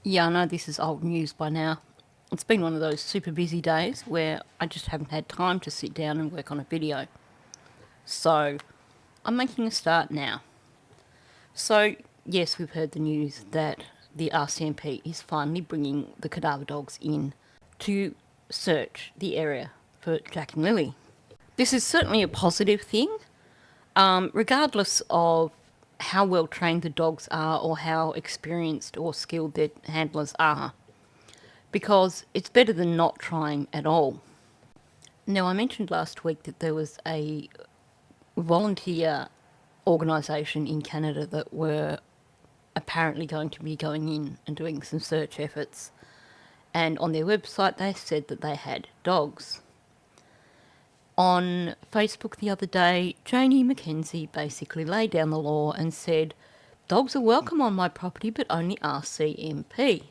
Yeah, I know this is old news by now. It's been one of those super busy days where I just haven't had time to sit down and work on a video. So, I'm making a start now. So, yes, we've heard the news that the RCMP is finally bringing the cadaver dogs in to search the area for Jack and Lily. This is certainly a positive thing, regardless of how well trained the dogs are or how experienced or skilled their handlers are, because it's better than not trying at all. Now, I mentioned last week that there was a volunteer organisation in Canada that were apparently going to be going in and doing some search efforts, and on their website they said that they had dogs. On Facebook the other day, Janie McKenzie basically laid down the law and said, dogs are welcome on my property, but only RCMP.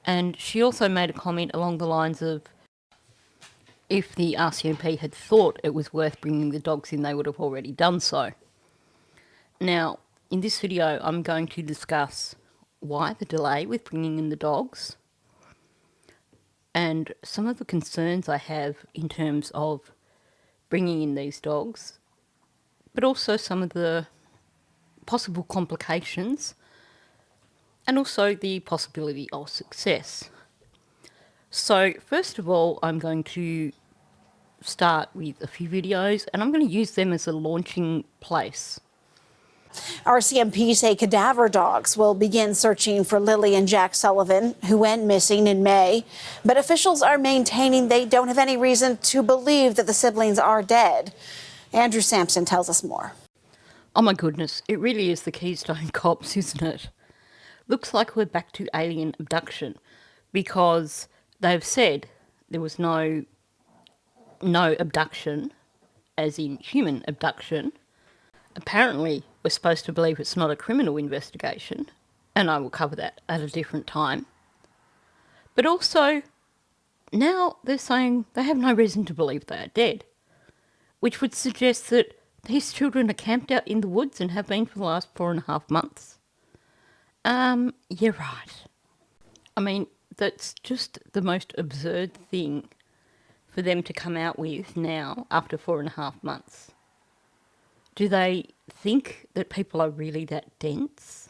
And she also made a comment along the lines of, if the RCMP had thought it was worth bringing the dogs in, they would have already done so. Now, in this video, I'm going to discuss why the delay with bringing in the dogs and some of the concerns I have in terms of bringing in these dogs, but also some of the possible complications and also the possibility of success. So first of all, I'm going to start with a few videos and I'm going to use them as a launching place. RCMP say cadaver dogs will begin searching for Lily and Jack Sullivan, who went missing in May. But officials are maintaining they don't have any reason to believe that the siblings are dead. Andrew Sampson tells us more. Oh my goodness, it really is the Keystone Cops, isn't it? Looks like we're back to alien abduction, because they've said there was no abduction, as in human abduction. Apparently, we're supposed to believe it's not a criminal investigation, and I will cover that at a different time. But also, now they're saying they have no reason to believe they are dead, which would suggest that these children are camped out in the woods and have been for the last 4.5 months. Yeah, right. I mean, that's just the most absurd thing for them to come out with now after 4.5 months. Do they think that people are really that dense?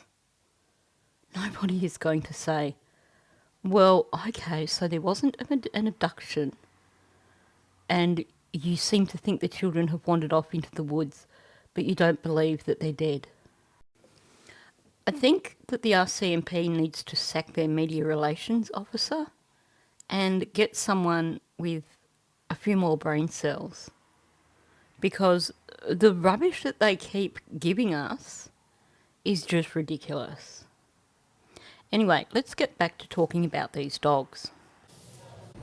Nobody is going to say, well, okay, so there wasn't an abduction and you seem to think the children have wandered off into the woods, but you don't believe that they're dead. I think that the RCMP needs to sack their media relations officer and get someone with a few more brain cells, because the rubbish that they keep giving us is just ridiculous. Anyway, let's get back to talking about these dogs.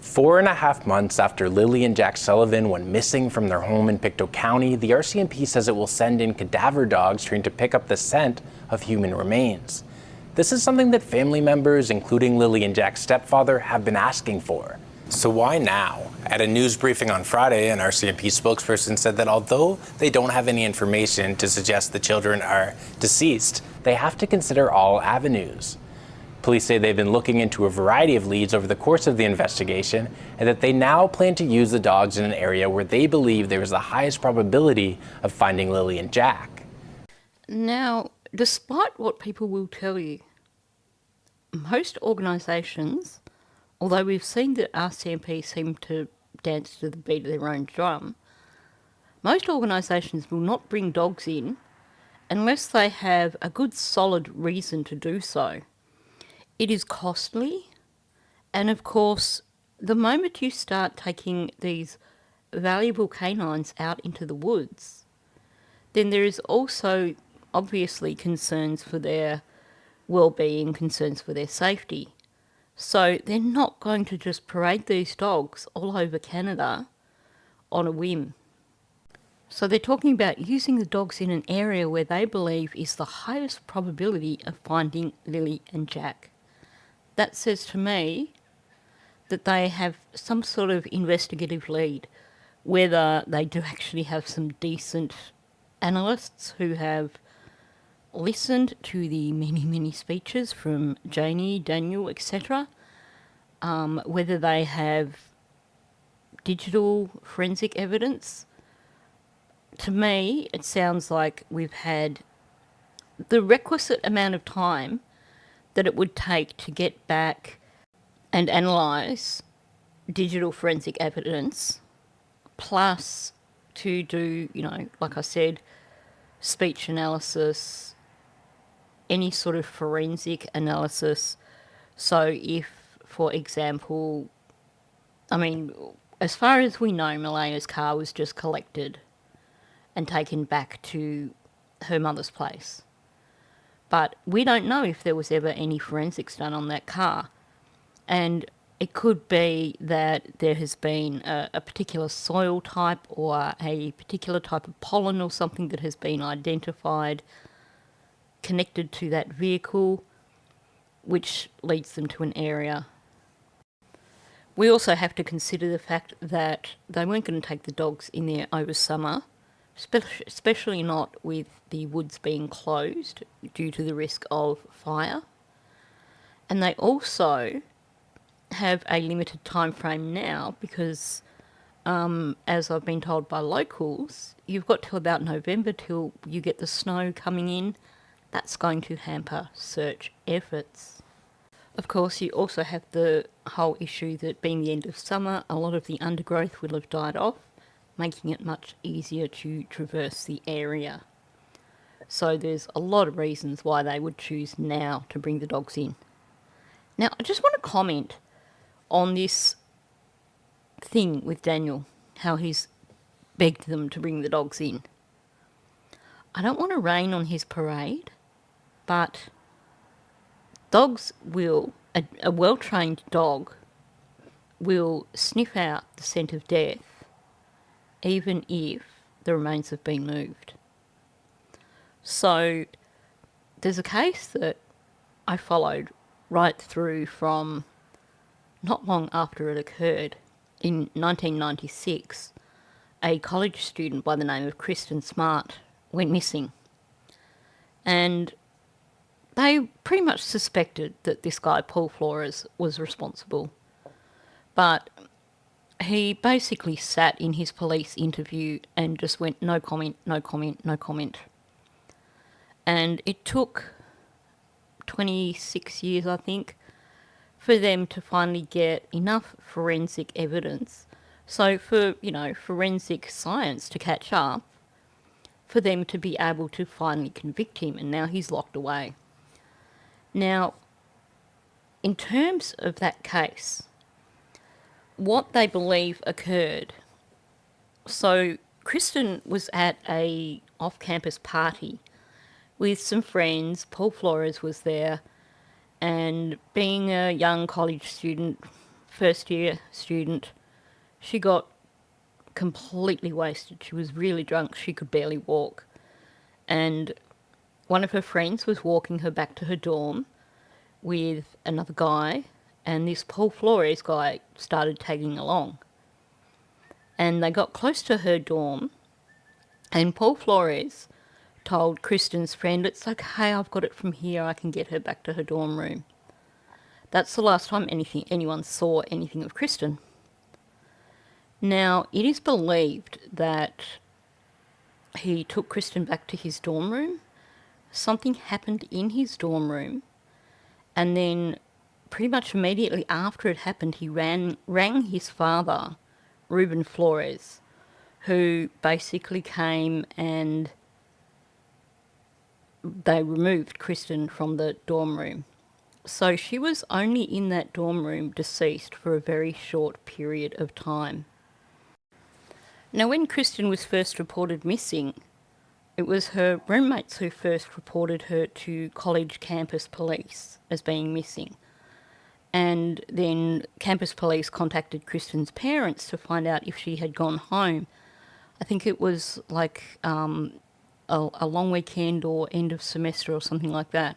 4.5 months after Lily and Jack Sullivan went missing from their home in Pictou County, the RCMP says it will send in cadaver dogs trained to pick up the scent of human remains. This is something that family members, including Lily and Jack's stepfather, have been asking for. So why now? At a news briefing on Friday, an RCMP spokesperson said that although they don't have any information to suggest the children are deceased, they have to consider all avenues. Police say they've been looking into a variety of leads over the course of the investigation, and that they now plan to use the dogs in an area where they believe there is the highest probability of finding Lily and Jack. Now, despite what people will tell you, most organisations, although we've seen that RCMP seem to dance to the beat of their own drum, most organisations will not bring dogs in unless they have a good solid reason to do so. It is costly, and of course, the moment you start taking these valuable canines out into the woods, then there is also obviously concerns for their well-being, concerns for their safety. So they're not going to just parade these dogs all over Canada on a whim. So they're talking about using the dogs in an area where they believe is the highest probability of finding Lily and Jack. That says to me that they have some sort of investigative lead, whether they do actually have some decent analysts who have listened to the many, many speeches from Janie, Daniel, etc., whether they have digital forensic evidence. To me, it sounds like we've had the requisite amount of time that it would take to get back and analyse digital forensic evidence, plus to do, like I said, speech analysis, any sort of forensic analysis. So if, for example, as far as we know, Malaya's car was just collected and taken back to her mother's place. But we don't know if there was ever any forensics done on that car. And it could be that there has been a particular soil type or a particular type of pollen or something that has been identified, connected to that vehicle, which leads them to an area. We also have to consider the fact that they weren't going to take the dogs in there over summer, especially not with the woods being closed due to the risk of fire. And they also have a limited time frame now because, as I've been told by locals, you've got till about November till you get the snow coming in. That's going to hamper search efforts. Of course, you also have the whole issue that being the end of summer, a lot of the undergrowth will have died off, making it much easier to traverse the area. So there's a lot of reasons why they would choose now to bring the dogs in. Now, I just want to comment on this thing with Daniel, how he's begged them to bring the dogs in. I don't want to rain on his parade, but dogs will, a well-trained dog will sniff out the scent of death even if the remains have been moved. So there's a case that I followed right through from not long after it occurred. In 1996, a college student by the name of Kristen Smart went missing. And they pretty much suspected that this guy, Paul Flores, was responsible. But he basically sat in his police interview and just went, no comment, no comment, no comment. And it took 26 years, I think, for them to finally get enough forensic evidence. So for, forensic science to catch up, for them to be able to finally convict him, and now he's locked away. Now, in terms of that case, what they believe occurred, so Kristen was at a off-campus party with some friends. Paul Flores was there, and being a young college student, first-year student, she got completely wasted. She was really drunk. She could barely walk. And one of her friends was walking her back to her dorm with another guy, and this Paul Flores guy started tagging along. And they got close to her dorm, and Paul Flores told Kristen's friend, it's okay, I've got it from here, I can get her back to her dorm room. That's the last time anyone saw anything of Kristen. Now, it is believed that he took Kristen back to his dorm room. Something happened in his dorm room, and then pretty much immediately after it happened, he rang his father, Ruben Flores, who basically came and they removed Kristen from the dorm room. So she was only in that dorm room deceased for a very short period of time. Now, when Kristen was first reported missing, it was her roommates who first reported her to college campus police as being missing. And then campus police contacted Kristen's parents to find out if she had gone home. I think it was like a long weekend or end of semester or something like that.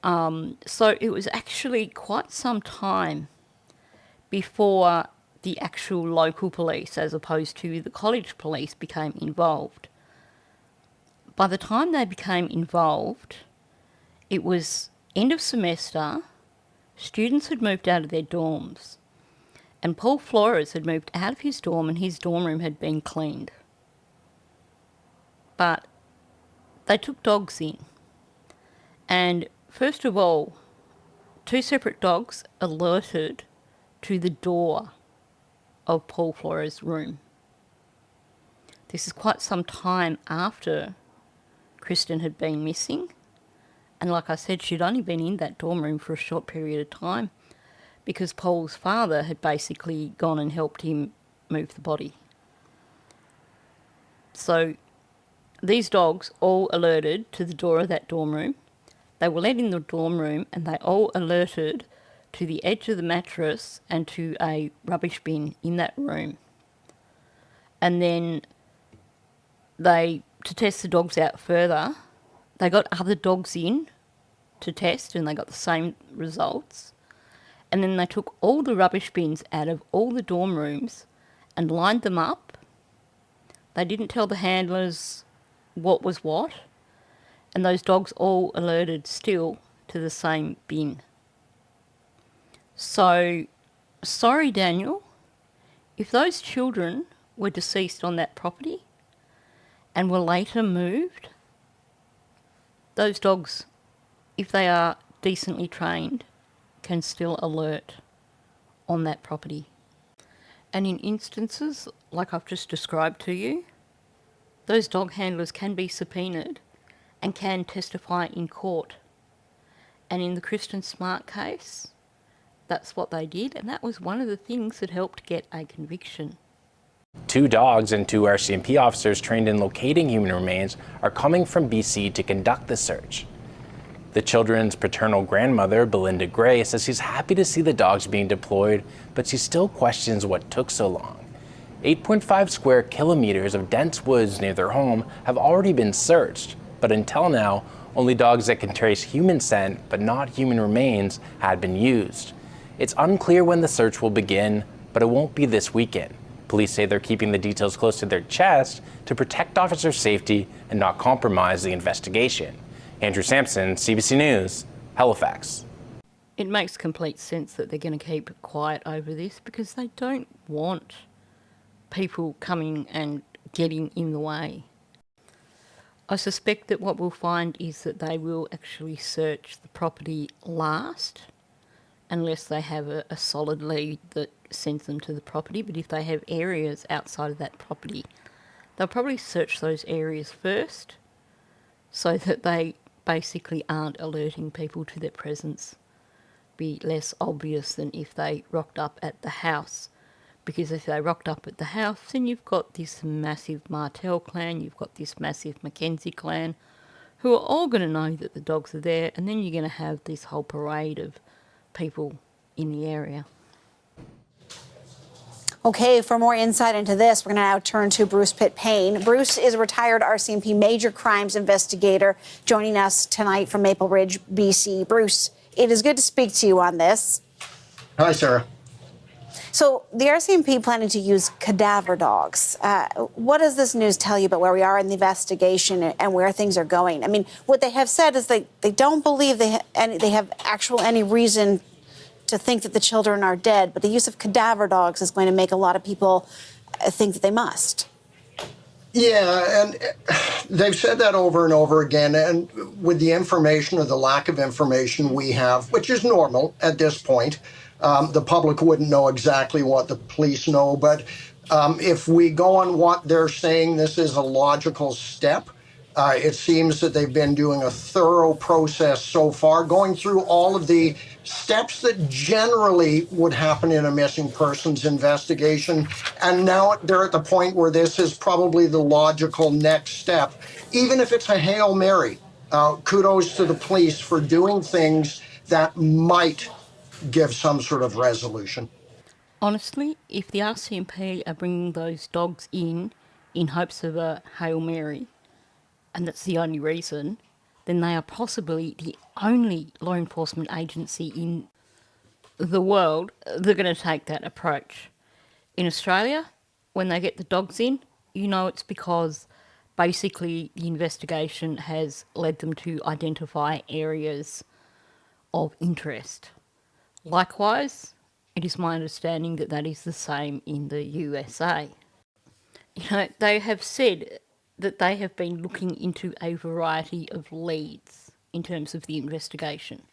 So it was actually quite some time before the actual local police, as opposed to the college police, became involved. By the time they became involved, it was end of semester, students had moved out of their dorms, and Paul Flores had moved out of his dorm and his dorm room had been cleaned. But they took dogs in. And first of all, 2 separate dogs alerted to the door of Paul Flores' room. This is quite some time after Kristen had been missing. And like I said, she'd only been in that dorm room for a short period of time because Paul's father had basically gone and helped him move the body. So these dogs all alerted to the door of that dorm room. They were let in the dorm room and they all alerted to the edge of the mattress and to a rubbish bin in that room. And then to test the dogs out further, they got other dogs in to test and they got the same results. And then they took all the rubbish bins out of all the dorm rooms and lined them up. They didn't tell the handlers what was what. And those dogs all alerted still to the same bin. So, sorry Daniel, if those children were deceased on that property and were later moved, those dogs, if they are decently trained, can still alert on that property. And in instances like I've just described to you, those dog handlers can be subpoenaed and can testify in court. And in the Kristen Smart case, that's what they did, and that was one of the things that helped get a conviction. 2 dogs and 2 RCMP officers trained in locating human remains are coming from BC to conduct the search. The children's paternal grandmother, Belinda Gray, says she's happy to see the dogs being deployed, but she still questions what took so long. 8.5 square kilometers of dense woods near their home have already been searched, but until now, only dogs that can trace human scent but not human remains had been used. It's unclear when the search will begin, but it won't be this weekend. Police say they're keeping the details close to their chest to protect officer safety and not compromise the investigation. Andrew Sampson, CBC News, Halifax. It makes complete sense that they're going to keep quiet over this because they don't want people coming and getting in the way. I suspect that what we'll find is that they will actually search the property last, unless they have a solid lead that sends them to the property. But if they have areas outside of that property, they'll probably search those areas first so that they basically aren't alerting people to their presence. Be less obvious than if they rocked up at the house. Because if they rocked up at the house, then you've got this massive Martel clan, you've got this massive Mackenzie clan, who are all going to know that the dogs are there, and then you're going to have this whole parade of people in the area. Okay, for more insight into this, we're going to now turn to Bruce Pitt-Payne. Bruce is a retired RCMP major crimes investigator joining us tonight from Maple Ridge, BC. Bruce, it is good to speak to you on this. Hi, Sarah. So the RCMP planning to use cadaver dogs. What does this news tell you about where we are in the investigation and where things are going? I mean, what they have said is they don't believe they have any reason to think that the children are dead, but the use of cadaver dogs is going to make a lot of people think that they must. Yeah, and they've said that over and over again. And with the information or the lack of information we have, which is normal at this point, the public wouldn't know exactly what the police know. But if we go on what they're saying, this is a logical step. It seems that they've been doing a thorough process so far, going through all of the steps that generally would happen in a missing persons investigation. And now they're at the point where this is probably the logical next step. Even if it's a Hail Mary, kudos to the police for doing things that might give some sort of resolution. Honestly, if the RCMP are bringing those dogs in hopes of a Hail Mary, and that's the only reason, then they are possibly the only law enforcement agency in the world that are going to take that approach. In Australia, when they get the dogs in, you know it's because basically the investigation has led them to identify areas of interest. Likewise, it is my understanding that that is the same in the USA. They have said that they have been looking into a variety of leads in terms of the investigation.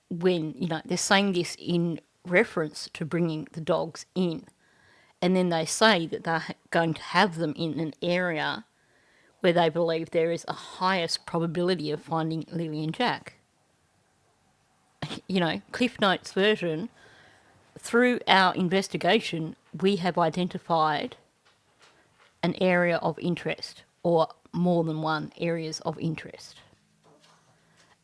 When, they're saying this in reference to bringing the dogs in. And then they say that they're going to have them in an area where they believe there is a highest probability of finding Lily and Jack. Cliff Notes version, through our investigation, we have identified an area of interest, or more than one areas of interest.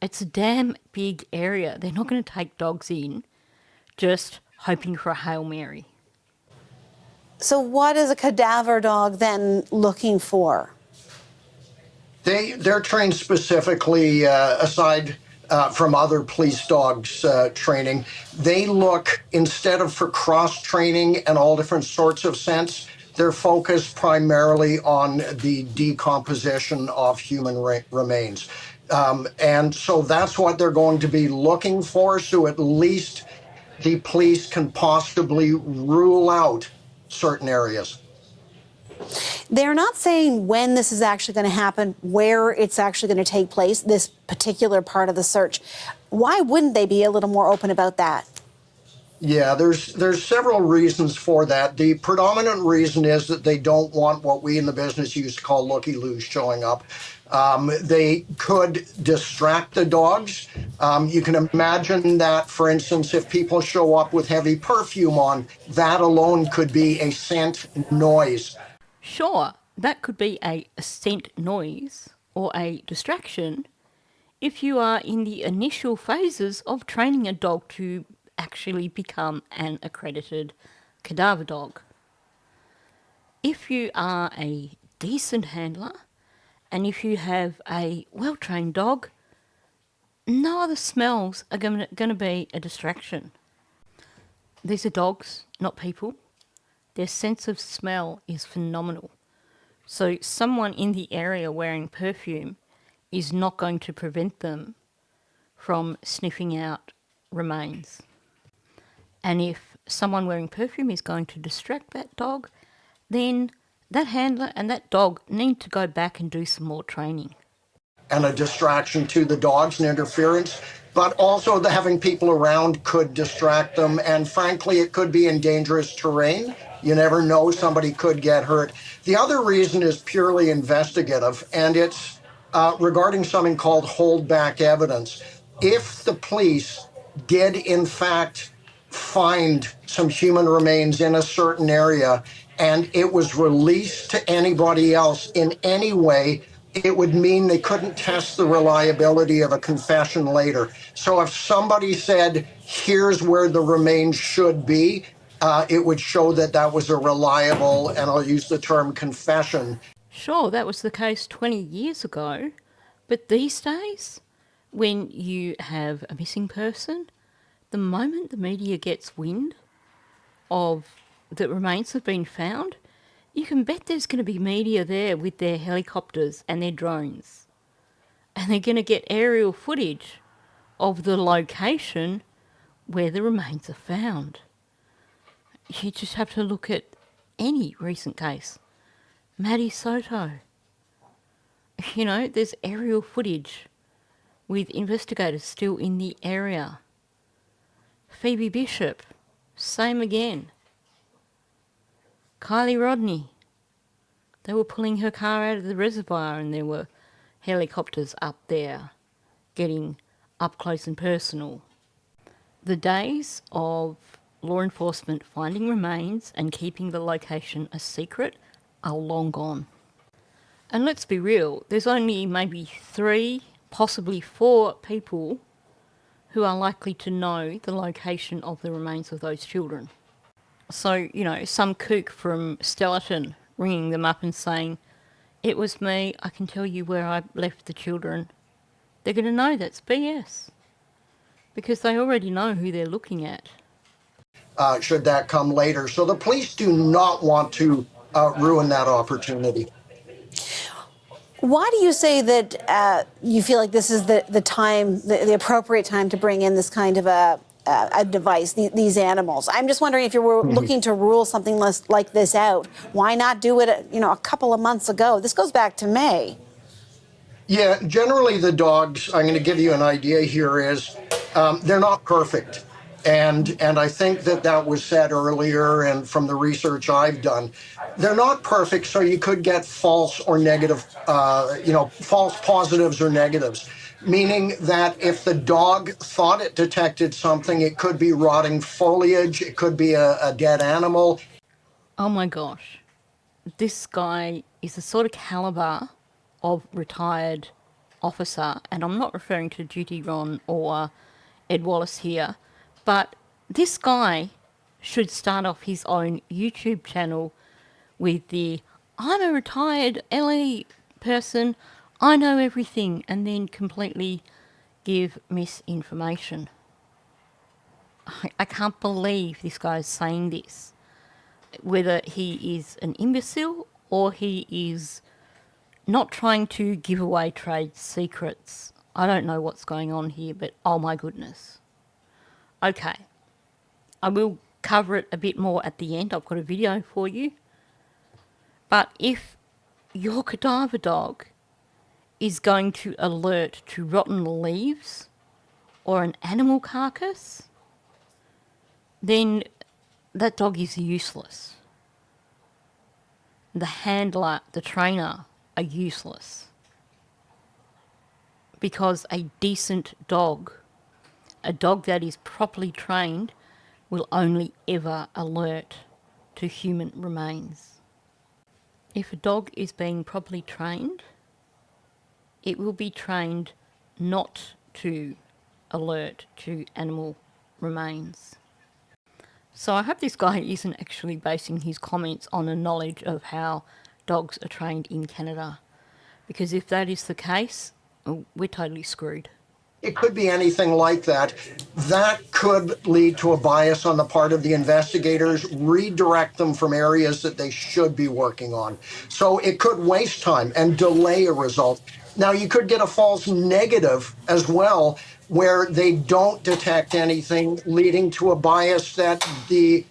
It's a damn big area. They're not going to take dogs in just hoping for a Hail Mary. So what is a cadaver dog then looking for? They're trained specifically, aside from other police dogs training. They look, instead of for cross-training and all different sorts of scents, they're focused primarily on the decomposition of human remains. And so that's what they're going to be looking for, so at least the police can possibly rule out certain areas. They're not saying when this is actually going to happen, where it's actually going to take place, this particular part of the search. Why wouldn't they be a little more open about that? Yeah, there's several reasons for that. The predominant reason is that they don't want what we in the business used to call looky-loos showing up. They could distract the dogs. You can imagine that, for instance, if people show up with heavy perfume on, that alone could be a scent noise. Sure, that could be a scent noise or a distraction if you are in the initial phases of training a dog to actually become an accredited cadaver dog. If you are a decent handler and if you have a well-trained dog, no other smells are going to be a distraction. These are dogs, not people. Their sense of smell is phenomenal. So someone in the area wearing perfume is not going to prevent them from sniffing out remains. And if someone wearing perfume is going to distract that dog, then that handler and that dog need to go back and do some more training. And a distraction to the dogs and interference, but also the having people around could distract them. And frankly, it could be in dangerous terrain. You never know, somebody could get hurt. The other reason is purely investigative, and it's regarding something called holdback evidence. If the police did in fact find some human remains in a certain area and it was released to anybody else in any way, it would mean they couldn't test the reliability of a confession later. So if somebody said, here's where the remains should be, it would show that that was a reliable, and I'll use the term, confession. Sure, that was the case 20 years ago, but these days, when you have a missing person, the moment the media gets wind of that remains have been found, you can bet there's going to be media there with their helicopters and their drones. And they're going to get aerial footage of the location where the remains are found. You just have to look at any recent case. Maddie Soto. There's aerial footage with investigators still in the area. Phoebe Bishop, same again. Kylie Rodney, they were pulling her car out of the reservoir and there were helicopters up there getting up close and personal. The days of law enforcement finding remains and keeping the location a secret are long gone. And let's be real, there's only maybe 3, possibly 4 people who are likely to know the location of the remains of those children. So, some kook from Stellarton ringing them up and saying, it was me, I can tell you where I left the children. They're going to know that's BS because they already know who they're looking at. Should that come later. So the police do not want to ruin that opportunity. Why do you say that you feel like this is the time, the appropriate time to bring in this kind of a device, these animals? I'm just wondering if you were looking to rule something like this out, why not do it, a couple of months ago? This goes back to May. Yeah, generally the dogs, I'm going to give you an idea here, is they're not perfect. And I think that was said earlier, and from the research I've done, they're not perfect, so you could get false or negative, false positives or negatives, meaning that if the dog thought it detected something, it could be rotting foliage, it could be a dead animal. Oh my gosh. This guy is the sort of calibre of retired officer, and I'm not referring to Duty Ron or Ed Wallace here, but this guy should start off his own YouTube channel with the "I'm a retired LA person, I know everything," and then completely give misinformation. I can't believe this guy's saying this. Whether he is an imbecile or he is not trying to give away trade secrets. I don't know what's going on here, but oh my goodness. Okay, I will cover it a bit more at the end. I've got a video for you. But if your cadaver dog is going to alert to rotten leaves or an animal carcass, then that dog is useless. The handler, the trainer are useless. Because a decent dog, a dog that is properly trained, will only ever alert to human remains. If a dog is being properly trained, it will be trained not to alert to animal remains. So I hope this guy isn't actually basing his comments on a knowledge of how dogs are trained in Canada. Because if that is the case, we're totally screwed. It could be anything like that. That could lead to a bias on the part of the investigators, redirect them from areas that they should be working on. So it could waste time and delay a result. Now, you could get a false negative as well, where they don't detect anything, leading to a bias that the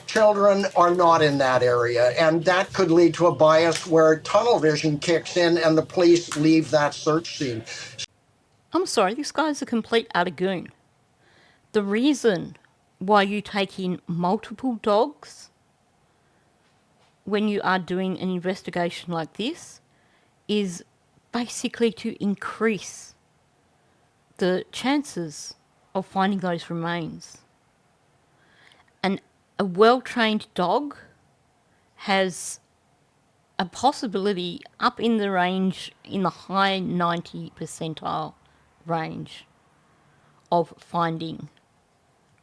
children are not in that area. And that could lead to a bias where tunnel vision kicks in and the police leave that search scene. I'm sorry, this guy's a complete utter goon. The reason why you take in multiple dogs when you are doing an investigation like this is basically to increase the chances of finding those remains. And a well-trained dog has a possibility up in the range, in the high 90 percentile range of finding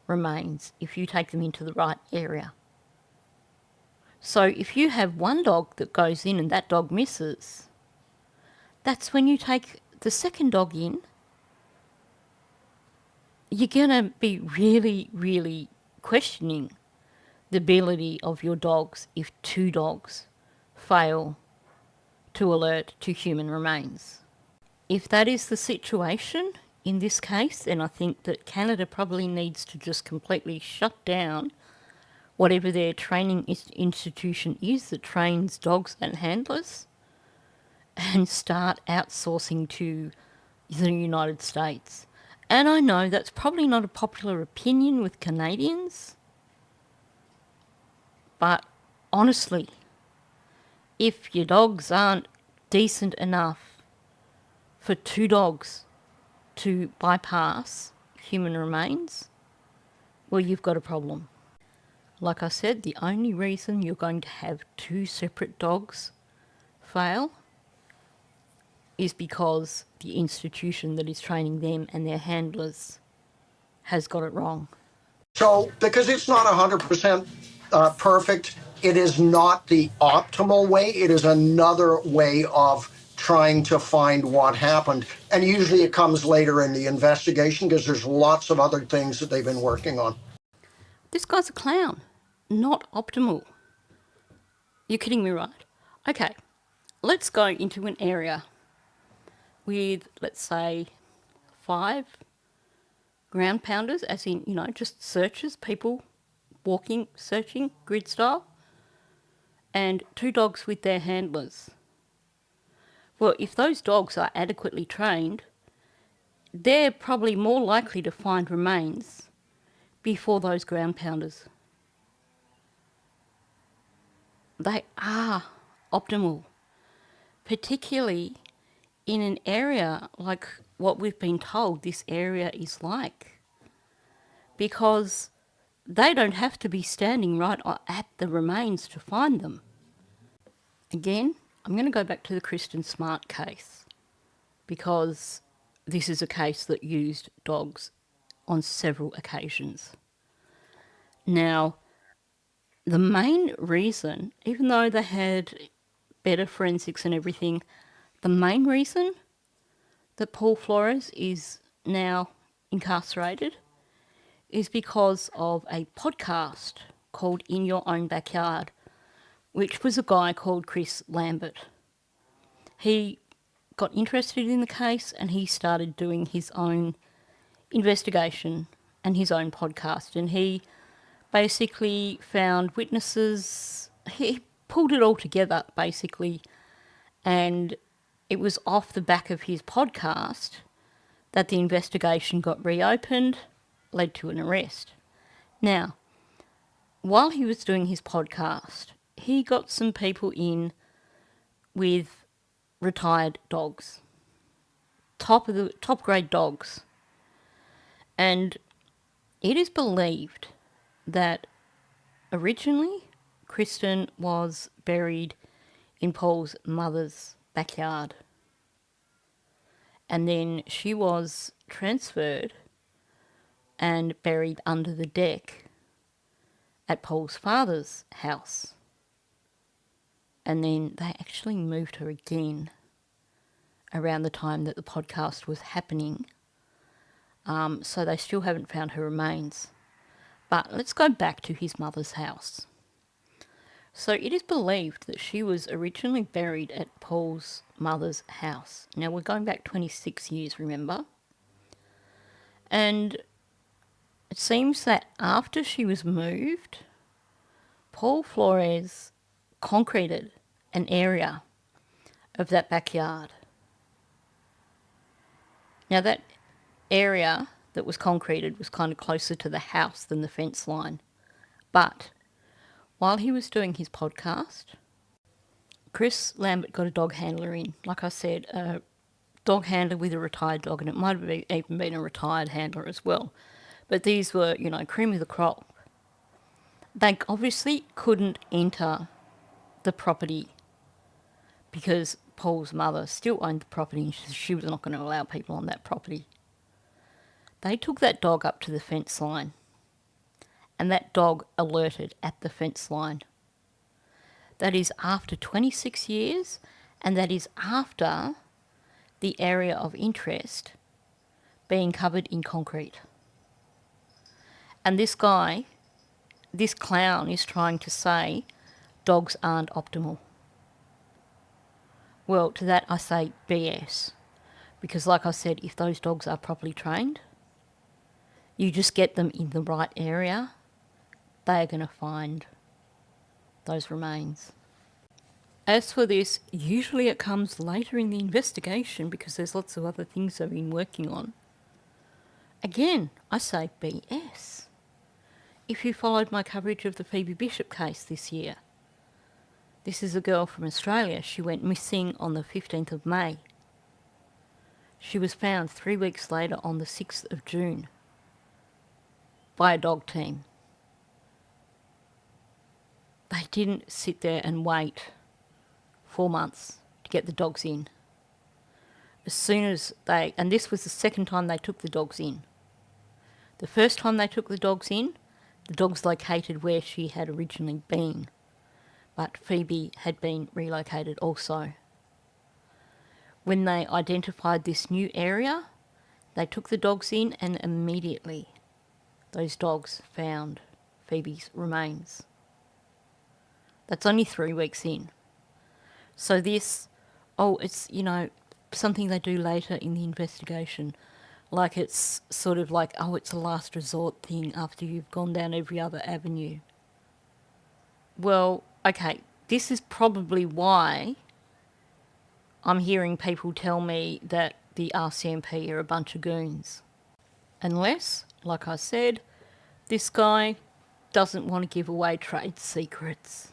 remains if you take them into the right area. So if you have one dog that goes in and that dog misses, that's when you take the second dog in. You're going to be really, really questioning the ability of your dogs if two dogs fail to alert to human remains. If that is the situation in this case, then I think that Canada probably needs to just completely shut down whatever their training institution is that trains dogs and handlers and start outsourcing to the United States. And I know that's probably not a popular opinion with Canadians, but honestly, if your dogs aren't decent enough for two dogs to bypass human remains, well, you've got a problem. Like I said, the only reason you're going to have two separate dogs fail is because the institution that is training them and their handlers has got it wrong. So, because it's not 100% perfect, it is not the optimal way. It is another way of trying to find what happened. And usually it comes later in the investigation because there's lots of other things that they've been working on. This guy's a clown. Not optimal. You're kidding me, right? Okay. let's go into an area with, let's say, 5 ground pounders, as in, just searchers, people walking, searching, grid style, and 2 dogs with their handlers. Well, if those dogs are adequately trained, they're probably more likely to find remains before those ground pounders. They are optimal, particularly in an area like what we've been told this area is like, because they don't have to be standing right at the remains to find them. Again, I'm going to go back to the Kristen Smart case, because this is a case that used dogs on several occasions. Now, the main reason, even though they had better forensics and everything, the main reason that Paul Flores is now incarcerated is because of a podcast called In Your Own Backyard, which was a guy called Chris Lambert. He got interested in the case and he started doing his own investigation and his own podcast, and he basically found witnesses. He pulled it all together basically, and it was off the back of his podcast that the investigation got reopened, led to an arrest. Now, while he was doing his podcast, he got some people in with retired dogs, top grade dogs, and it is believed that originally Kristen was buried in Paul's mother's backyard, and then she was transferred and buried under the deck at Paul's father's house. And then they actually moved her again around the time that the podcast was happening. So they still haven't found her remains. But let's go back to his mother's house. So it is believed that she was originally buried at Paul's mother's house. Now we're going back 26 years, remember? And it seems that after she was moved, Paul Flores concreted an area of that backyard. Now that area that was concreted was kind of closer to the house than the fence line. But while he was doing his podcast, Chris Lambert got a dog handler in. Like I said, a dog handler with a retired dog, and it might have even been a retired handler as well. But these were, cream of the crop. They obviously couldn't enter the property because Paul's mother still owned the property and she was not going to allow people on that property. They took that dog up to the fence line, and that dog alerted at the fence line. That is after 26 years, and that is after the area of interest being covered in concrete. And this guy, this clown, is trying to say dogs aren't optimal. Well, to that I say BS. Because like I said, if those dogs are properly trained, you just get them in the right area, they are going to find those remains. As for this, usually it comes later in the investigation because there's lots of other things they've been working on. Again, I say BS. If you followed my coverage of the Phoebe Bishop case this year, this is a girl from Australia. She went missing on the 15th of May. She was found 3 weeks later on the 6th of June by a dog team. They didn't sit there and wait 4 months to get the dogs in. As soon as and this was the second time they took the dogs in. The first time they took the dogs in, the dogs located where she had originally been, but Phoebe had been relocated also. When they identified this new area, they took the dogs in and immediately those dogs found Phoebe's remains. That's only 3 weeks in. So this oh, it's, something they do later in the investigation. Like it's sort of like, oh, it's a last resort thing after you've gone down every other avenue. Well, okay, this is probably why I'm hearing people tell me that the RCMP are a bunch of goons. Unless, like I said, this guy doesn't want to give away trade secrets.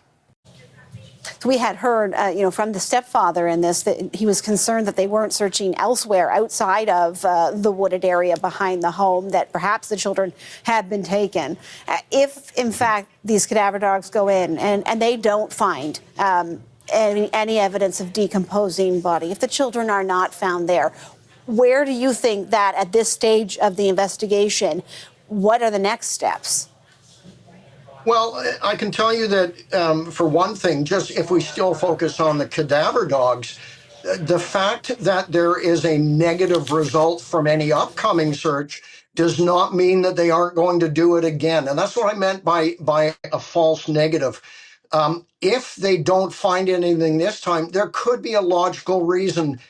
So we had heard, from the stepfather in this that he was concerned that they weren't searching elsewhere outside of the wooded area behind the home, that perhaps the children had been taken. If, in fact, these cadaver dogs go in and they don't find any evidence of decomposing body, if the children are not found there, where do you think that at this stage of the investigation, what are the next steps? Well, I can tell you that, for one thing, just if we still focus on the cadaver dogs, the fact that there is a negative result from any upcoming search does not mean that they aren't going to do it again. And that's what I meant by a false negative. If they don't find anything this time, there could be a logical reason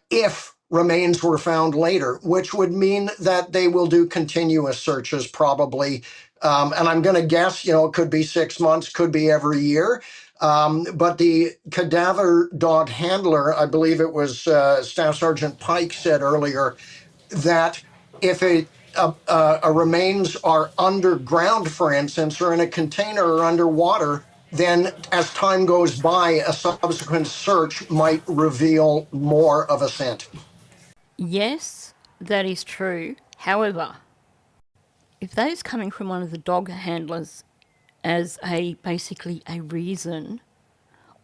if remains were found later, which would mean that they will do continuous searches probably. And I'm going to guess, it could be 6 months, could be every year. But the cadaver dog handler, I believe it was Staff Sergeant Pike said earlier, that if a remains are underground, for instance, or in a container or underwater, then as time goes by, a subsequent search might reveal more of a scent. Yes, that is true. However, if that is coming from one of the dog handlers as basically a reason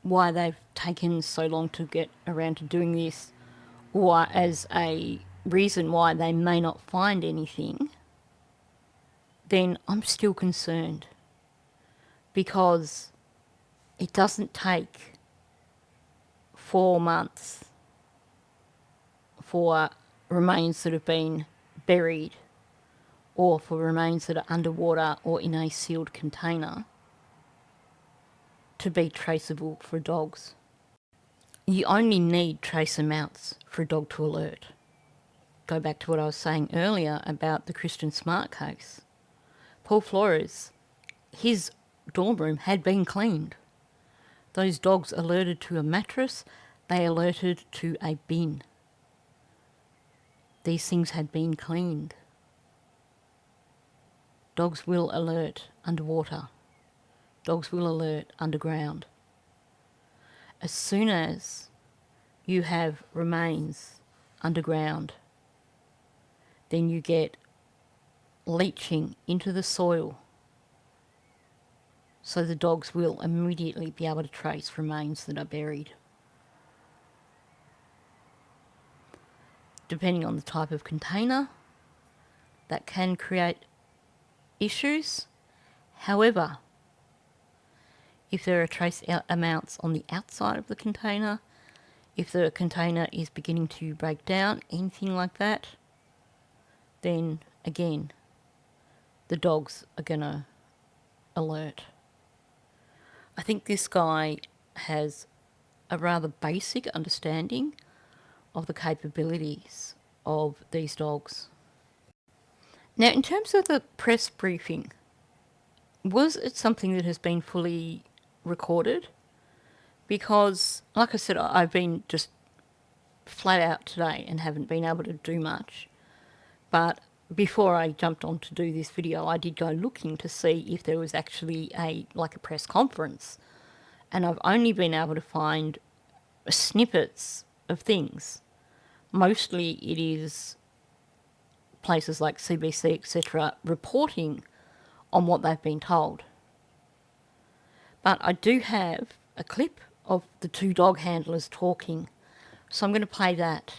why they've taken so long to get around to doing this, or as a reason why they may not find anything, then I'm still concerned, because it doesn't take 4 months for remains that have been buried or for remains that are underwater or in a sealed container to be traceable for dogs. You only need trace amounts for a dog to alert. Go back to what I was saying earlier about the Christian Smart case. Paul Flores, his dorm room had been cleaned. Those dogs alerted to a mattress, they alerted to a bin. These things had been cleaned. Dogs will alert underwater. Dogs will alert underground. As soon as you have remains underground, then you get leaching into the soil. So the dogs will immediately be able to trace remains that are buried. Depending on the type of container, that can create issues. However, if there are trace amounts on the outside of the container, if the container is beginning to break down, anything like that, then again, the dogs are going to alert. I think this guy has a rather basic understanding of the capabilities of these dogs. Now, in terms of the press briefing, was it something that has been fully recorded? Because, like I said, I've been just flat out today and haven't been able to do much. But before I jumped on to do this video, I did go looking to see if there was actually a press conference. And I've only been able to find snippets of things. Mostly it is places like CBC, etc., reporting on what they've been told. But I do have a clip of the 2 dog handlers talking, so I'm going to play that.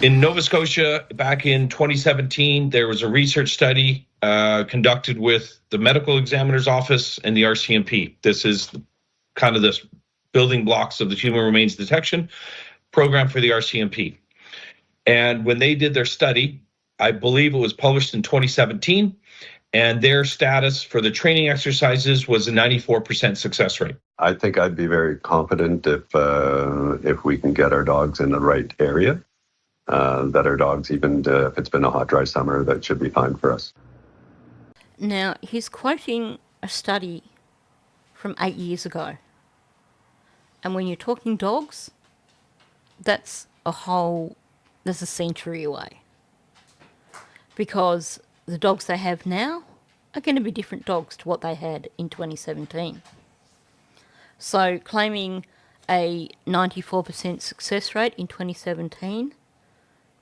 In Nova Scotia, back in 2017, there was a research study conducted with the Medical Examiner's Office and the RCMP. This is kind of this building blocks of the human remains detection program for the RCMP. And when they did their study, I believe it was published in 2017, and their status for the training exercises was a 94% success rate. I think I'd be very confident if we can get our dogs in the right area, that our dogs, even if it's been a hot, dry summer, that should be fine for us. Now, he's quoting a study from 8 years ago. And when you're talking dogs, that's a century away. Because the dogs they have now are going to be different dogs to what they had in 2017. So claiming a 94% success rate in 2017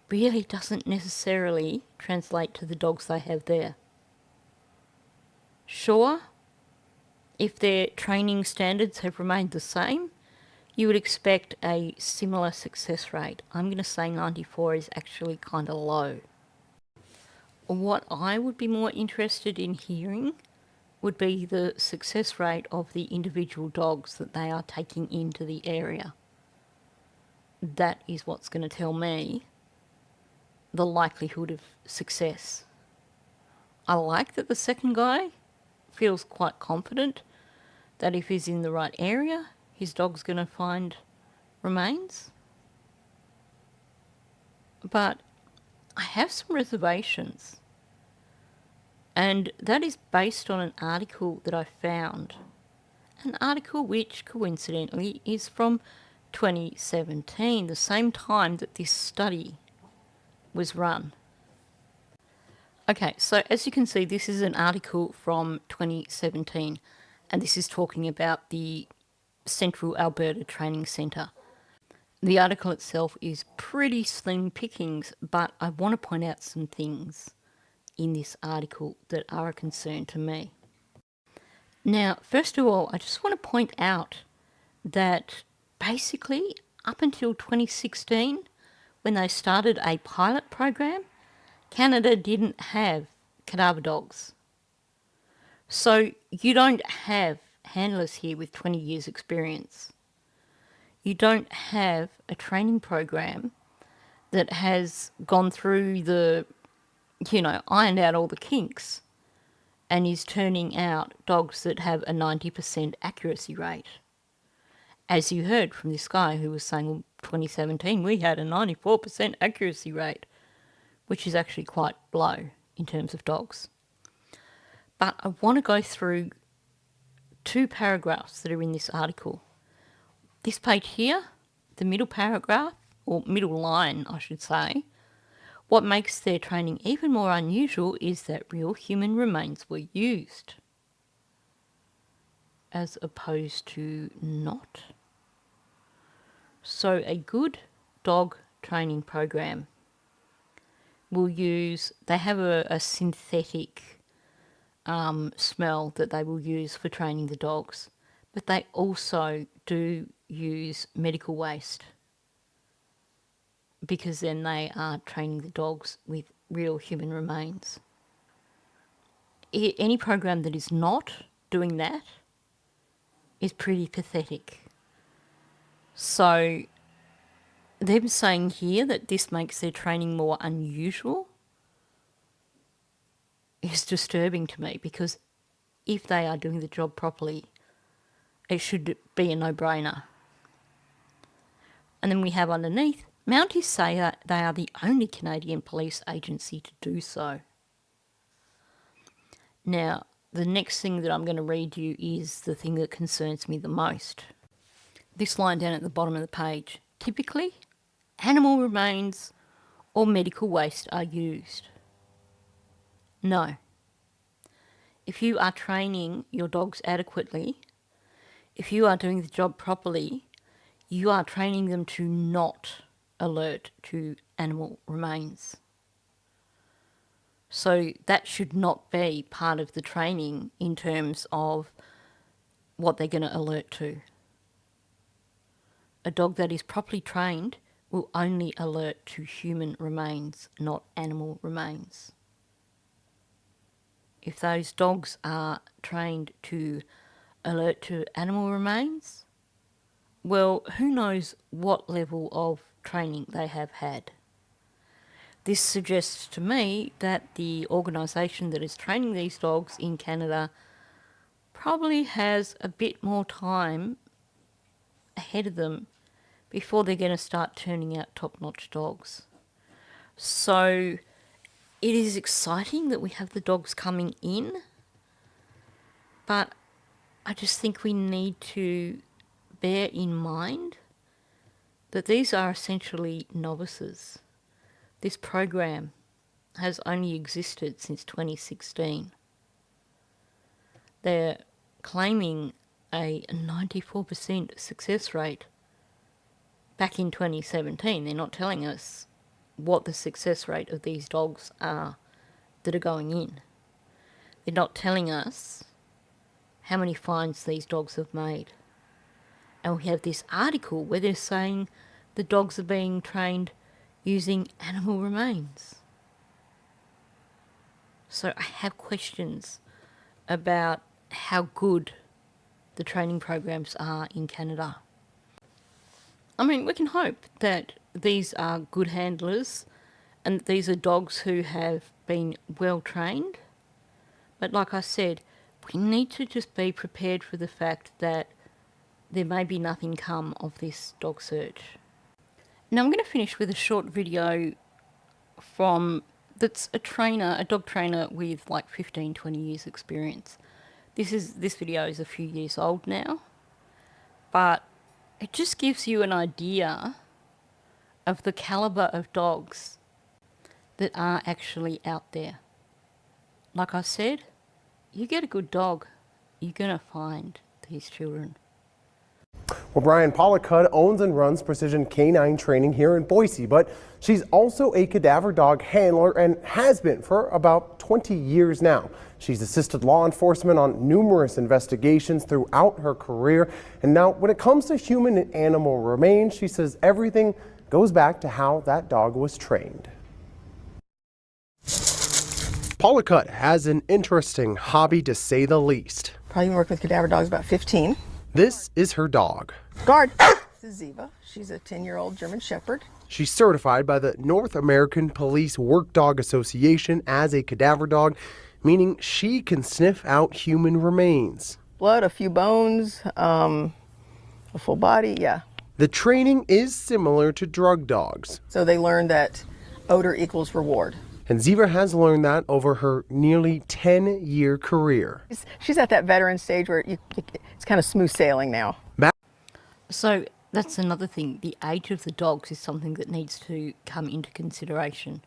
really doesn't necessarily translate to the dogs they have there. Sure, if their training standards have remained the same, you would expect a similar success rate. I'm going to say 94 is actually kind of low. What I would be more interested in hearing would be the success rate of the individual dogs that they are taking into the area. That is what's going to tell me the likelihood of success. I like that the second guy feels quite confident that if he's in the right area, his dog's going to find remains. But I have some reservations. And that is based on an article that I found. An article which, coincidentally, is from 2017, the same time that this study was run. Okay, so as you can see, this is an article from 2017, and this is talking about the Central Alberta Training Centre. The article itself is pretty slim pickings, but I want to point out some things in this article that are a concern to me. Now, first of all, I just want to point out that basically up until 2016, when they started a pilot program, Canada didn't have cadaver dogs. So you don't have handlers here with 20 years experience. You don't have a training program that has gone through ironed out all the kinks and is turning out dogs that have a 90% accuracy rate. As you heard from this guy who was saying, well, 2017 we had a 94% accuracy rate, which is actually quite low in terms of dogs. But I want to go through 2 paragraphs that are in this article. This page here, the middle paragraph, or middle line I should say, what makes their training even more unusual is that real human remains were used, as opposed to not. So a good dog training program will they have a synthetic smell that they will use for training the dogs, but they also do use medical waste, because then they are training the dogs with real human remains. Any program that is not doing that is pretty pathetic. So them saying here that this makes their training more unusual is disturbing to me, because if they are doing the job properly, it should be a no-brainer. And then we have underneath, Mounties say that they are the only Canadian police agency to do so. Now, the next thing that I'm going to read you is the thing that concerns me the most. This line down at the bottom of the page. Typically, animal remains or medical waste are used. No. If you are training your dogs adequately, if you are doing the job properly, you are training them to not alert to animal remains. So that should not be part of the training in terms of what they're going to alert to. A dog that is properly trained will only alert to human remains, not animal remains. If those dogs are trained to alert to animal remains, well, who knows what level of training they have had. This suggests to me that the organisation that is training these dogs in Canada probably has a bit more time ahead of them before they're going to start turning out top-notch dogs. So it is exciting that we have the dogs coming in, but I just think we need to bear in mind that these are essentially novices. This program has only existed since 2016. They're claiming a 94% success rate back in 2017. They're not telling us what the success rate of these dogs are that are going in. They're not telling us how many finds these dogs have made. And we have this article where they're saying the dogs are being trained using animal remains. So I have questions about how good the training programs are in Canada. I mean, we can hope that these are good handlers and that these are dogs who have been well trained. But like I said, we need to just be prepared for the fact that there may be nothing come of this dog search. Now I'm going to finish with a short video that's a dog trainer with like 15, 20 years experience. This video is a few years old now, but it just gives you an idea of the caliber of dogs that are actually out there. Like I said, you get a good dog, you're going to find these children. Well, Brian, Paula Cudd owns and runs Precision Canine Training here in Boise, but she's also a cadaver dog handler and has been for about 20 years now. She's assisted law enforcement on numerous investigations throughout her career. And now when it comes to human and animal remains, she says everything goes back to how that dog was trained. Paula Cudd has an interesting hobby, to say the least. Probably been working with cadaver dogs about 15. This is her dog. Guard. This is Ziva. She's a 10-year-old German Shepherd. She's certified by the North American Police Work Dog Association as a cadaver dog, meaning she can sniff out human remains. Blood, a few bones, a full body, yeah. The training is similar to drug dogs. So they learn that odor equals reward. And Ziva has learned that over her nearly 10-year career. She's at that veteran stage where it's kind of smooth sailing now. So that's another thing. The age of the dogs is something that needs to come into consideration.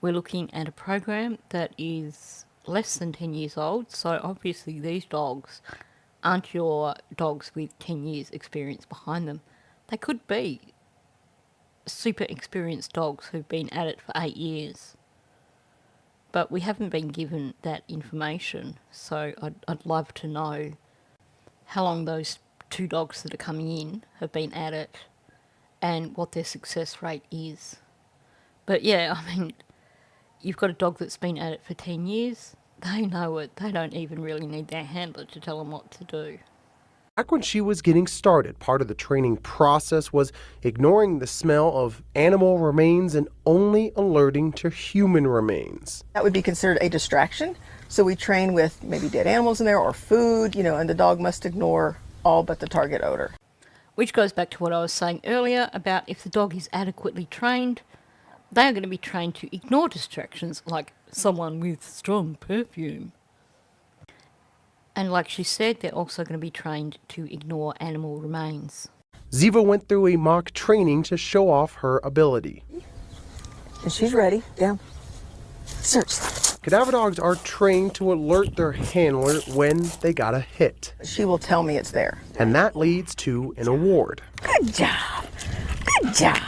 We're looking at a program that is less than 10 years old, so obviously these dogs aren't your dogs with 10 years experience behind them. They could be super experienced dogs who've been at it for 8 years. But we haven't been given that information, so I'd love to know how long those two dogs that are coming in have been at it and what their success rate is. But yeah, I mean, you've got a dog that's been at it for 10 years, they know it. They don't even really need their handler to tell them what to do. Back when she was getting started, part of the training process was ignoring the smell of animal remains and only alerting to human remains. That would be considered a distraction. So we train with maybe dead animals in there or food, and the dog must ignore all but the target odor. Which goes back to what I was saying earlier about if the dog is adequately trained, they are going to be trained to ignore distractions like someone with strong perfume. And like she said, they're also going to be trained to ignore animal remains. Ziva went through a mock training to show off her ability. And she's ready. Down. Search. Cadaver dogs are trained to alert their handler when they got a hit. She will tell me it's there. And that leads to an award. Good job. Good job.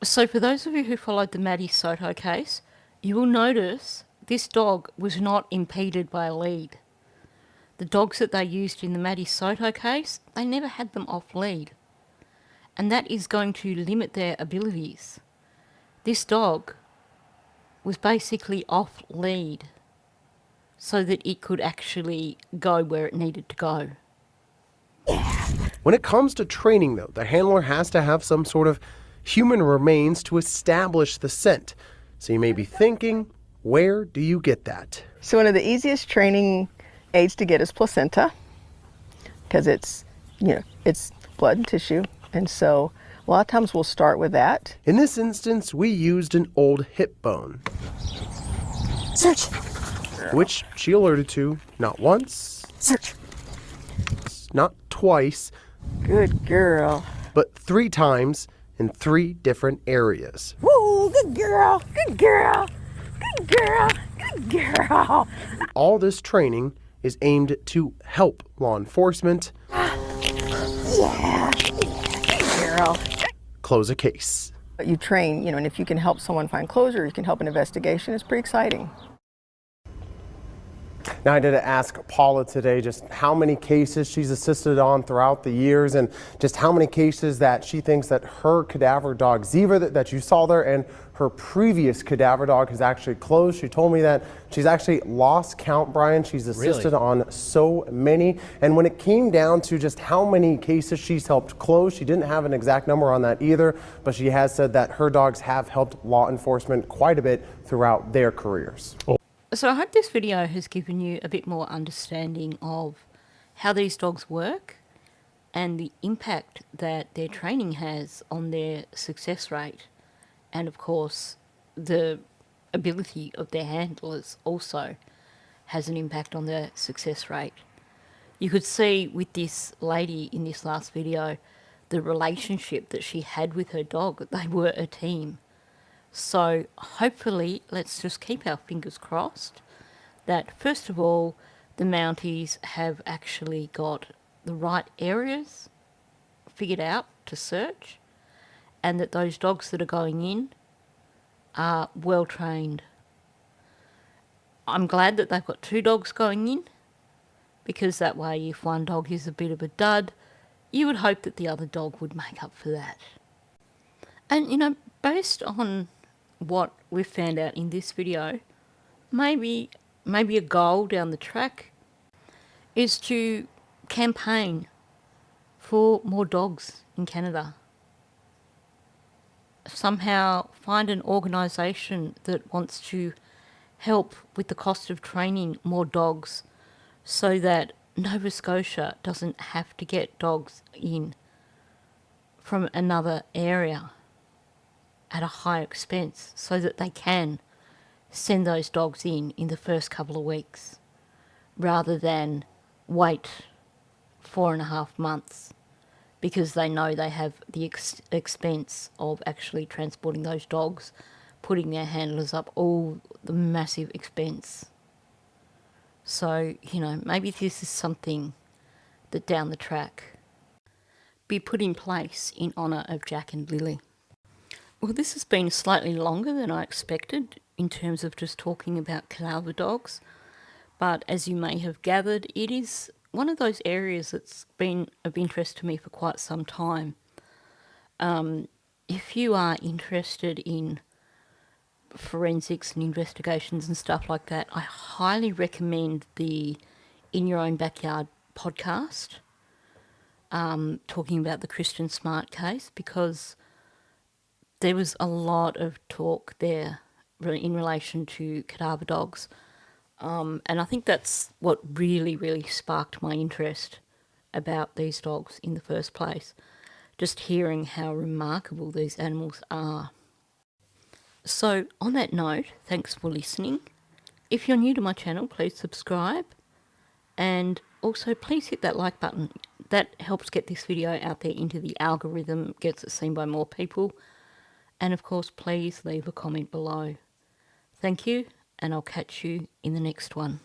So for those of you who followed the Maddie Soto case, you will notice this dog was not impeded by a lead. The dogs that they used in the Maddie Soto case, they never had them off lead. And that is going to limit their abilities. This dog was basically off lead so that it could actually go where it needed to go. When it comes to training, though, the handler has to have some sort of human remains to establish the scent. So you may be thinking, where do you get that? So one of the easiest training aids to get is placenta, because it's blood and tissue. And so a lot of times we'll start with that. In this instance, we used an old hip bone. Search. Which she alerted to not once, Search. not twice, Good girl. but 3 times in 3 different areas. Woo, good girl. Good girl. Good girl. Good girl. All this training is aimed to help law enforcement Yeah. Good girl. close a case. But you train, and if you can help someone find closure, you can help an investigation, it's pretty exciting. Now, I did ask Paula today just how many cases she's assisted on throughout the years and just how many cases that she thinks that her cadaver dog, Ziva, that you saw there, and her previous cadaver dog has actually closed. She told me that she's actually lost count, Brian. She's assisted on so many. And when it came down to just how many cases she's helped close, she didn't have an exact number on that either, but she has said that her dogs have helped law enforcement quite a bit throughout their careers. So I hope this video has given you a bit more understanding of how these dogs work and the impact that their training has on their success rate. And of course, the ability of their handlers also has an impact on their success rate. You could see with this lady in this last video, the relationship that she had with her dog. They were a team. So hopefully, let's just keep our fingers crossed that first of all, the Mounties have actually got the right areas figured out to search, and that those dogs that are going in are well trained. I'm glad that they've got 2 dogs going in, because that way if one dog is a bit of a dud, you would hope that the other dog would make up for that. And based on what we've found out in this video, maybe a goal down the track is to campaign for more dogs in Canada. Somehow find an organisation that wants to help with the cost of training more dogs so that Nova Scotia doesn't have to get dogs in from another area at a high expense, so that they can send those dogs in the first couple of weeks rather than wait 4.5 months, because they know they have the expense of actually transporting those dogs, putting their handlers up, all the massive expense. So, maybe this is something that down the track be put in place in honour of Jack and Lily. Well, this has been slightly longer than I expected in terms of just talking about cadaver dogs, but as you may have gathered, it is one of those areas that's been of interest to me for quite some time. If you are interested in forensics and investigations and stuff like that, I highly recommend the In Your Own Backyard podcast, talking about the Christian Smart case, because there was a lot of talk there in relation to cadaver dogs. And I think that's what really, really sparked my interest about these dogs in the first place. Just hearing how remarkable these animals are. So on that note, thanks for listening. If you're new to my channel, please subscribe. And also please hit that like button. That helps get this video out there into the algorithm, gets it seen by more people. And of course, please leave a comment below. Thank you, and I'll catch you in the next one.